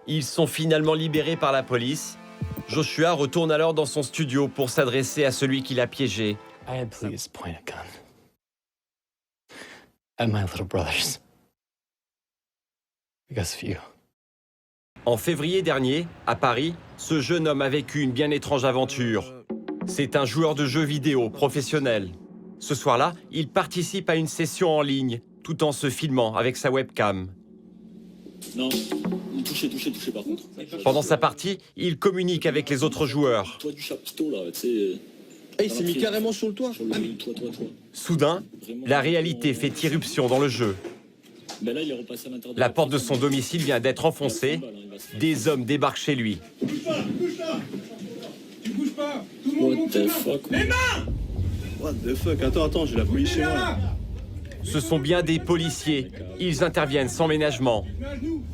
Ils sont finalement libérés par la police. Joshua retourne alors dans son studio pour s'adresser à celui qui l'a piégé. I had please point a gun at my little brothers. Because of you. En février dernier, à Paris, ce jeune homme a vécu une bien étrange aventure. C'est un joueur de jeux vidéo professionnel. Ce soir-là, il participe à une session en ligne, tout en se filmant avec sa webcam. Non, touchez par contre. Pendant sa partie, il communique avec les autres joueurs. Toi du chapiteau là, tu sais. Ah, il s'est mis carrément sur le toit. Sur le toit. Soudain, la réalité fait irruption dans le jeu. Ben là, il est repassé à l'intérieur. La porte de son domicile vient d'être enfoncée. Des hommes débarquent chez lui. Bouge pas, tu bouges pas, tout le monde What the fuck? Les mains. What the fuck, attends, j'ai la police chez moi. Ce sont bien des policiers. Ils interviennent sans ménagement.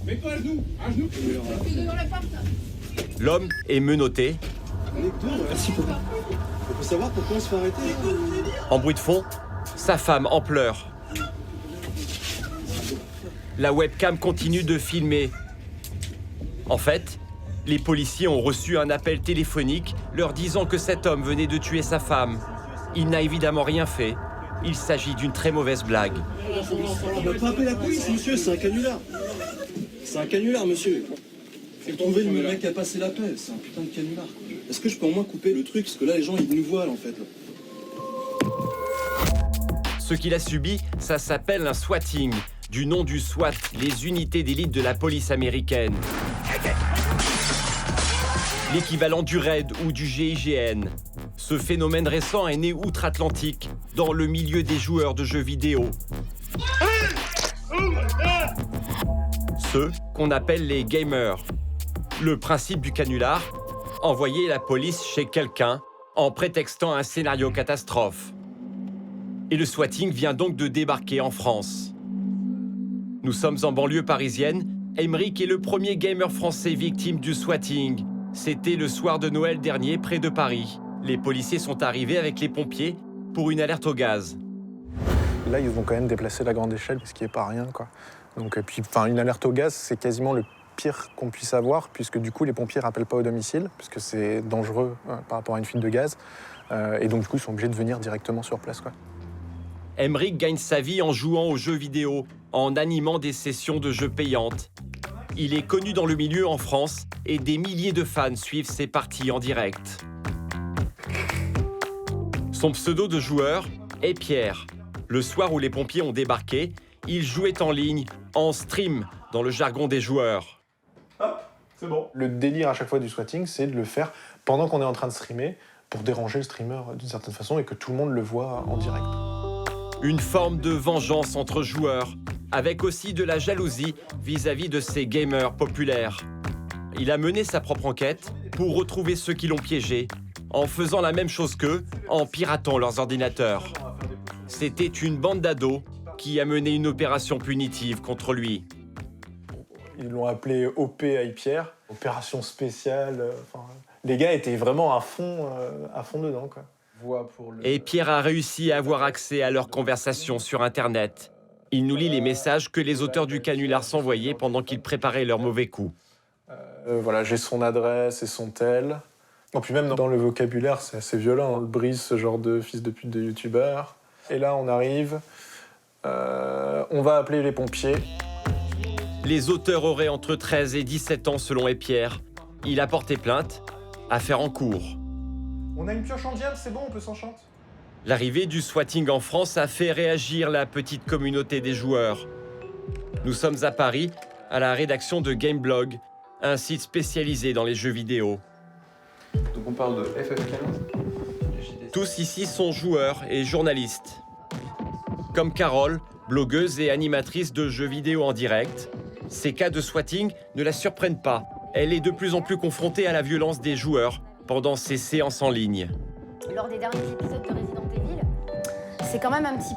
Mets-toi à genoux, L'homme est menotté. Merci pour. On peut savoir pourquoi on se fait arrêter. En bruit de fond, sa femme en pleurs. La webcam continue de filmer. En fait, les policiers ont reçu un appel téléphonique leur disant que cet homme venait de tuer sa femme. Il n'a évidemment rien fait. Il s'agit d'une très mauvaise blague. On va pas appeler la police, monsieur, c'est un canular. C'est un canular, monsieur. Faut trouver le mec qui a passé l'appel, c'est un putain de canular. Est-ce que je peux au moins couper le truc? Parce que là, les gens, ils nous voient, là, en fait. Là. Ce qu'il a subi, ça s'appelle un swatting, du nom du SWAT, les unités d'élite de la police américaine. L'équivalent du RAID ou du GIGN. Ce phénomène récent est né outre-Atlantique, dans le milieu des joueurs de jeux vidéo. Ceux qu'on appelle les gamers. Le principe du canular, envoyer la police chez quelqu'un en prétextant un scénario catastrophe. Et le swatting vient donc de débarquer en France. Nous sommes en banlieue parisienne. Aymeric est le premier gamer français victime du swatting. C'était le soir de Noël dernier, près de Paris. Les policiers sont arrivés avec les pompiers pour une alerte au gaz. Là, ils ont quand même déplacé la grande échelle, ce qui n'est pas rien, quoi. Donc, et puis, une alerte au gaz, c'est quasiment le pire qu'on puisse avoir, puisque du coup, les pompiers ne rappellent pas au domicile, puisque c'est dangereux par rapport à une fuite de gaz. Et donc, du coup, ils sont obligés de venir directement sur place, quoi. Aymeric gagne sa vie en jouant aux jeux vidéo, en animant des sessions de jeux payantes. Il est connu dans le milieu en France et des milliers de fans suivent ses parties en direct. Son pseudo de joueur est Pierre. Le soir où les pompiers ont débarqué, il jouait en ligne, en stream, dans le jargon des joueurs. Hop, c'est bon. Le délire à chaque fois du swatting, c'est de le faire pendant qu'on est en train de streamer, pour déranger le streamer d'une certaine façon et que tout le monde le voit en direct. Une forme de vengeance entre joueurs, avec aussi de la jalousie vis-à-vis de ces gamers populaires. Il a mené sa propre enquête pour retrouver ceux qui l'ont piégé, en faisant la même chose qu'eux, en piratant leurs ordinateurs. C'était une bande d'ados qui a mené une opération punitive contre lui. Ils l'ont appelé OP Pierre, opération spéciale. Les gars étaient vraiment à fond dedans, quoi. Et Pierre a réussi à avoir accès à leurs conversations sur Internet. Il nous lit les messages que les auteurs du canular s'envoyaient pendant qu'ils préparaient leur mauvais coup. Voilà, j'ai son adresse et son tel. Et puis même dans le vocabulaire, c'est assez violent. On brise ce genre de fils de pute de youtubeur. Et là, on arrive. On va appeler les pompiers. Les auteurs auraient entre 13 et 17 ans selon Pierre. Il a porté plainte. Affaire en cours. On a une pioche en diable, c'est bon, on peut s'en chanter. L'arrivée du swatting en France a fait réagir la petite communauté des joueurs. Nous sommes à Paris, à la rédaction de Gameblog, un site spécialisé dans les jeux vidéo. Donc on parle de FF15. Tous ici sont joueurs et journalistes. Comme Carole, blogueuse et animatrice de jeux vidéo en direct, ces cas de swatting ne la surprennent pas. Elle est de plus en plus confrontée à la violence des joueurs pendant ses séances en ligne. Lors des derniers épisodes de Resident Evil, c'est quand même un petit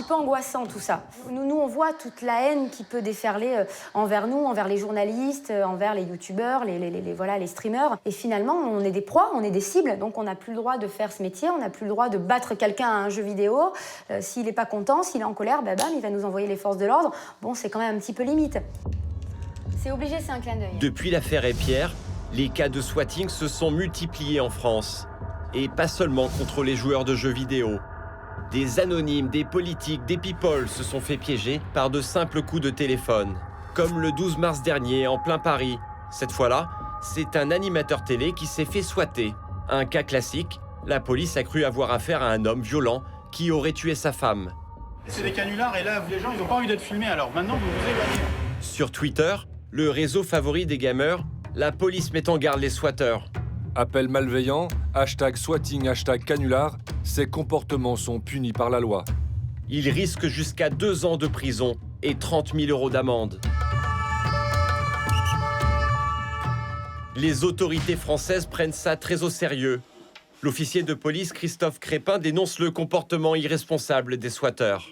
peu angoissant tout ça. Nous, on voit toute la haine qui peut déferler envers nous, envers les journalistes, envers les youtubeurs, les streamers. Et finalement, on est des proies, on est des cibles, donc on n'a plus le droit de faire ce métier, on n'a plus le droit de battre quelqu'un à un jeu vidéo. S'il n'est pas content, s'il est en colère, bam, il va nous envoyer les forces de l'ordre. Bon, c'est quand même un petit peu limite. C'est obligé, c'est un clin d'œil. Depuis l'affaire Épierre, les cas de swatting se sont multipliés en France. Et pas seulement contre les joueurs de jeux vidéo. Des anonymes, des politiques, des people se sont fait piéger par de simples coups de téléphone. Comme le 12 mars dernier, en plein Paris. Cette fois-là, c'est un animateur télé qui s'est fait swatter. Un cas classique, la police a cru avoir affaire à un homme violent qui aurait tué sa femme. C'est des canulars et là, les gens, ils n'ont pas envie d'être filmés, alors maintenant, vous vous éloignez. Sur Twitter, le réseau favori des gamers, la police met en garde les swatteurs. Appel malveillant, #swatting, #canular, ces comportements sont punis par la loi. Ils risquent jusqu'à 2 ans de prison et 30 000 € d'amende. Les autorités françaises prennent ça très au sérieux. L'officier de police Christophe Crépin dénonce le comportement irresponsable des swatteurs.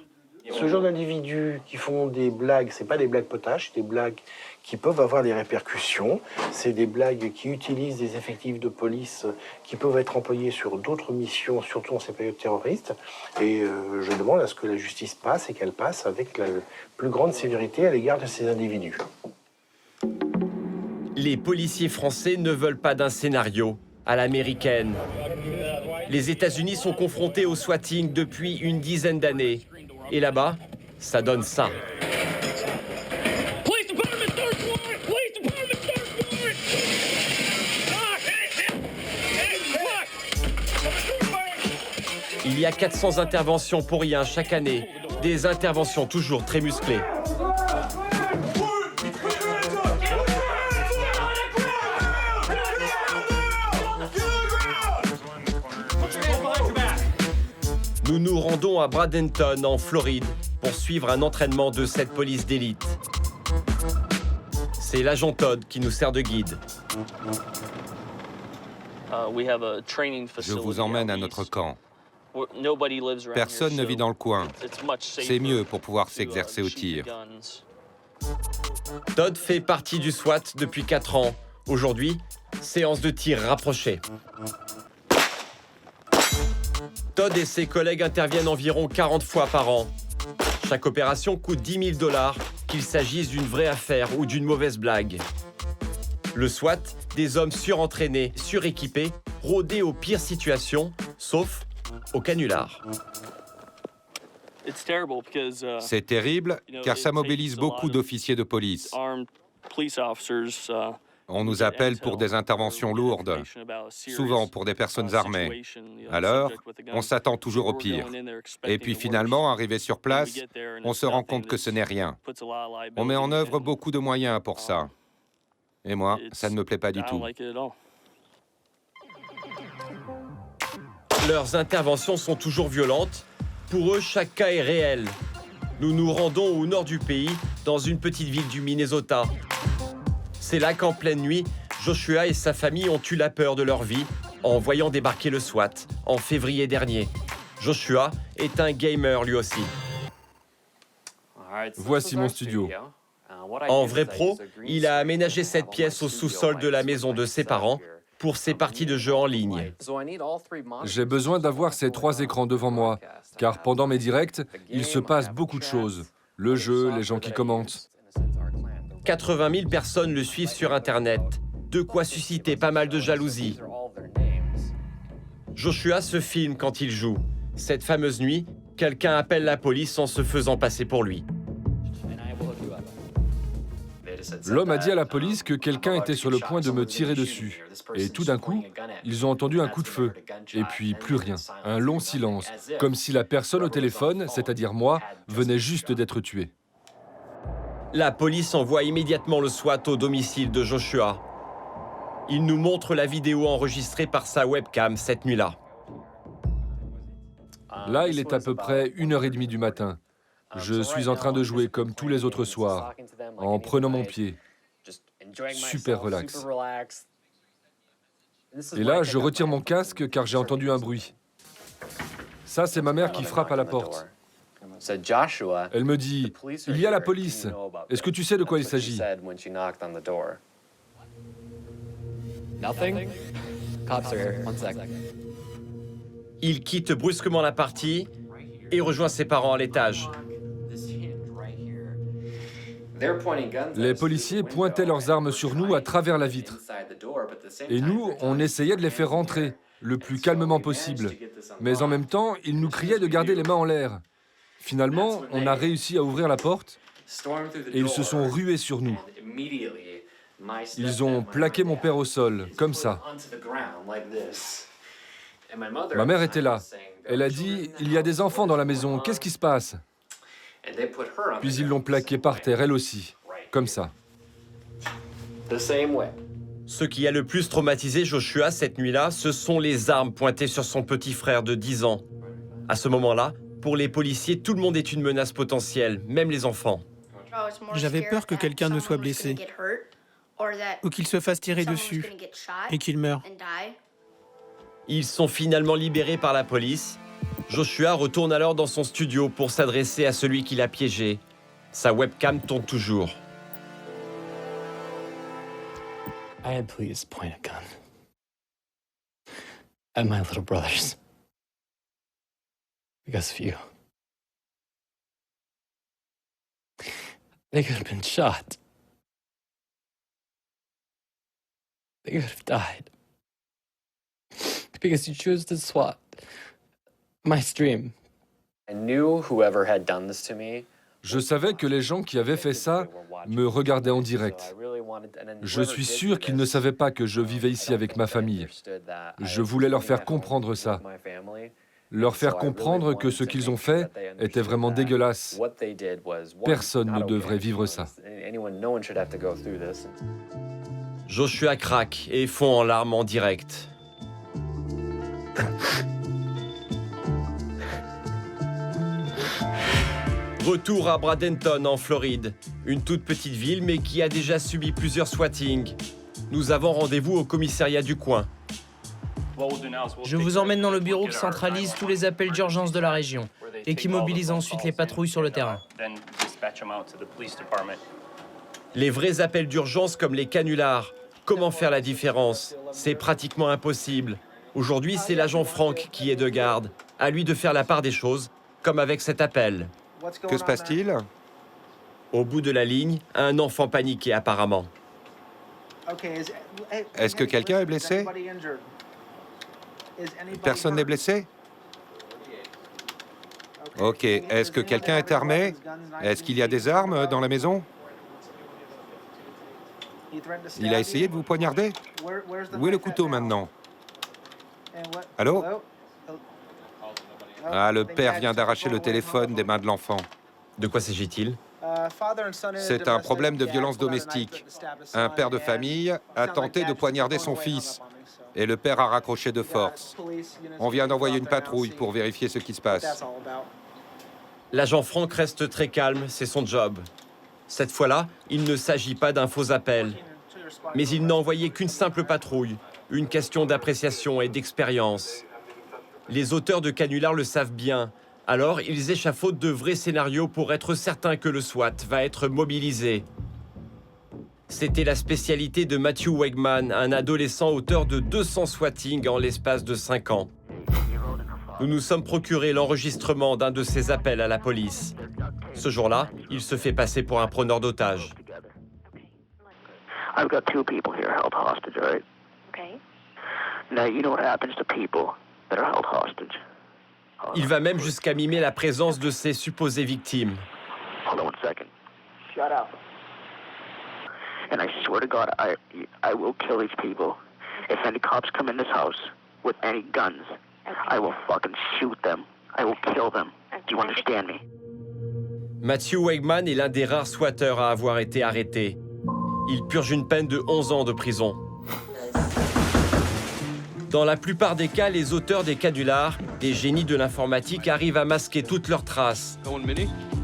Ce genre d'individus qui font des blagues, c'est pas des blagues potaches, c'est des blagues qui peuvent avoir des répercussions. C'est des blagues qui utilisent des effectifs de police qui peuvent être employés sur d'autres missions, surtout en ces périodes terroristes. Et je demande à ce que la justice passe et qu'elle passe avec la plus grande sévérité à l'égard de ces individus. Les policiers français ne veulent pas d'un scénario à l'américaine. Les États-Unis sont confrontés au swatting depuis une dizaine d'années. Et là-bas, ça donne ça. Il y a 400 interventions pour rien chaque année. Des interventions toujours très musclées. Nous nous rendons à Bradenton, en Floride, pour suivre un entraînement de cette police d'élite. C'est l'agent Todd qui nous sert de guide. Je vous emmène à notre camp. Personne ne vit dans le coin. C'est mieux pour pouvoir s'exercer au tir. Todd fait partie du SWAT depuis 4 ans. Aujourd'hui, séance de tir rapprochée. Todd et ses collègues interviennent environ 40 fois par an. Chaque opération coûte 10 000 $, qu'il s'agisse d'une vraie affaire ou d'une mauvaise blague. Le SWAT, des hommes surentraînés, suréquipés, rodés aux pires situations, sauf au canular. C'est terrible, car ça mobilise beaucoup d'officiers de police. On nous appelle pour des interventions lourdes, souvent pour des personnes armées. Alors, on s'attend toujours au pire. Et puis finalement, arrivé sur place, on se rend compte que ce n'est rien. On met en œuvre beaucoup de moyens pour ça. Et moi, ça ne me plaît pas du tout. Leurs interventions sont toujours violentes. Pour eux, chaque cas est réel. Nous nous rendons au nord du pays, dans une petite ville du Minnesota. C'est là qu'en pleine nuit, Joshua et sa famille ont eu la peur de leur vie en voyant débarquer le SWAT en février dernier. Joshua est un gamer lui aussi. Voici mon studio. En vrai pro, il a aménagé cette pièce au sous-sol de la maison de ses parents pour ses parties de jeux en ligne. J'ai besoin d'avoir ces 3 écrans devant moi, car pendant mes directs, il se passe beaucoup de choses. Le jeu, les gens qui commentent. 80 000 personnes le suivent sur Internet. De quoi susciter pas mal de jalousie. Joshua se filme quand il joue. Cette fameuse nuit, quelqu'un appelle la police en se faisant passer pour lui. L'homme a dit à la police que quelqu'un était sur le point de me tirer dessus. Et tout d'un coup, ils ont entendu un coup de feu. Et puis plus rien. Un long silence. Comme si la personne au téléphone, c'est-à-dire moi, venait juste d'être tuée. La police envoie immédiatement le SWAT au domicile de Joshua. Il nous montre la vidéo enregistrée par sa webcam cette nuit-là. Là, il est à peu près 1h30 du matin. Je suis en train de jouer comme tous les autres soirs, en prenant mon pied. Super relax. Et là, je retire mon casque car j'ai entendu un bruit. Ça, c'est ma mère qui frappe à la porte. Elle me dit « Il y a la police. Est-ce que tu sais de quoi il s'agit ?» Il quitte brusquement la partie et rejoint ses parents à l'étage. Les policiers pointaient leurs armes sur nous à travers la vitre. Et nous, on essayait de les faire rentrer le plus calmement possible. Mais en même temps, ils nous criaient de garder les mains en l'air. Finalement, on a réussi à ouvrir la porte et ils se sont rués sur nous. Ils ont plaqué mon père au sol, comme ça. Ma mère était là. Elle a dit « Il y a des enfants dans la maison, qu'est-ce qui se passe ?» Puis ils l'ont plaquée par terre, elle aussi, comme ça. Ce qui a le plus traumatisé Joshua cette nuit-là, ce sont les armes pointées sur son petit frère de 10 ans. À ce moment-là, pour les policiers, tout le monde est une menace potentielle, même les enfants. J'avais peur que quelqu'un ne soit blessé, ou qu'il se fasse tirer dessus, et qu'il meure. Ils sont finalement libérés par la police. Joshua retourne alors dans son studio pour s'adresser à celui qui l'a piégé. Sa webcam tourne toujours. I had police point a gun at my little brothers because of you. They could have been shot. They could have died because you chose to swat my stream. Je savais que les gens qui avaient fait ça me regardaient en direct. Je suis sûr qu'ils ne savaient pas que je vivais ici avec ma famille. Je voulais leur faire comprendre ça. Leur faire comprendre que ce qu'ils ont fait était vraiment dégueulasse. Personne ne devrait vivre ça. Joshua craque et fond en larmes en direct. Retour à Bradenton, en Floride, une toute petite ville mais qui a déjà subi plusieurs swattings. Nous avons rendez-vous au commissariat du coin. Je vous emmène dans le bureau qui centralise tous les appels d'urgence de la région et qui mobilise ensuite les patrouilles sur le terrain. Les vrais appels d'urgence comme les canulars. Comment faire la différence? C'est pratiquement impossible. Aujourd'hui, c'est l'agent Frank qui est de garde. À lui de faire la part des choses, comme avec cet appel. Que se passe-t-il? Au bout de la ligne, un enfant paniqué apparemment. Est-ce que quelqu'un est blessé? Personne n'est blessé? Ok. Est-ce que quelqu'un est armé? Est-ce qu'il y a des armes dans la maison? Il a essayé de vous poignarder? Où est le couteau maintenant? Allô? Ah, le père vient d'arracher le téléphone des mains de l'enfant. De quoi s'agit-il? C'est un problème de violence domestique. Un père de famille a tenté de poignarder son fils et le père a raccroché de force. On vient d'envoyer une patrouille pour vérifier ce qui se passe. L'agent Frank reste très calme, c'est son job. Cette fois-là, il ne s'agit pas d'un faux appel. Mais il n'a envoyé qu'une simple patrouille, une question d'appréciation et d'expérience. Les auteurs de canulars le savent bien. Alors, ils échafaudent de vrais scénarios pour être certains que le SWAT va être mobilisé. C'était la spécialité de Matthew Wegman, un adolescent auteur de 200 swattings en l'espace de 5 ans. Nous nous sommes procuré l'enregistrement d'un de ses appels à la police. Ce jour-là, il se fait passer pour un preneur d'otages. I've got 2 people here held hostage, all right? Okay. Now, you know what happens to people that are held hostage. Il va même jusqu'à mimer la présence de ses supposées victimes. Hold on 1 second. Shut up. And I swear to God, I will kill these people. If any cops come in this house with any guns, I will fucking shoot them. I will kill them. Do you understand me? Matthew Wegman est l'un des rares swatteurs à avoir été arrêté. Il purge une peine de 11 ans de prison. Dans la plupart des cas, les auteurs des canulars, des génies de l'informatique, arrivent à masquer toutes leurs traces.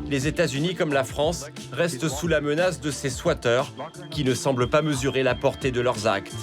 Les États-Unis, comme la France, restent sous la menace de ces swatteurs qui ne semblent pas mesurer la portée de leurs actes.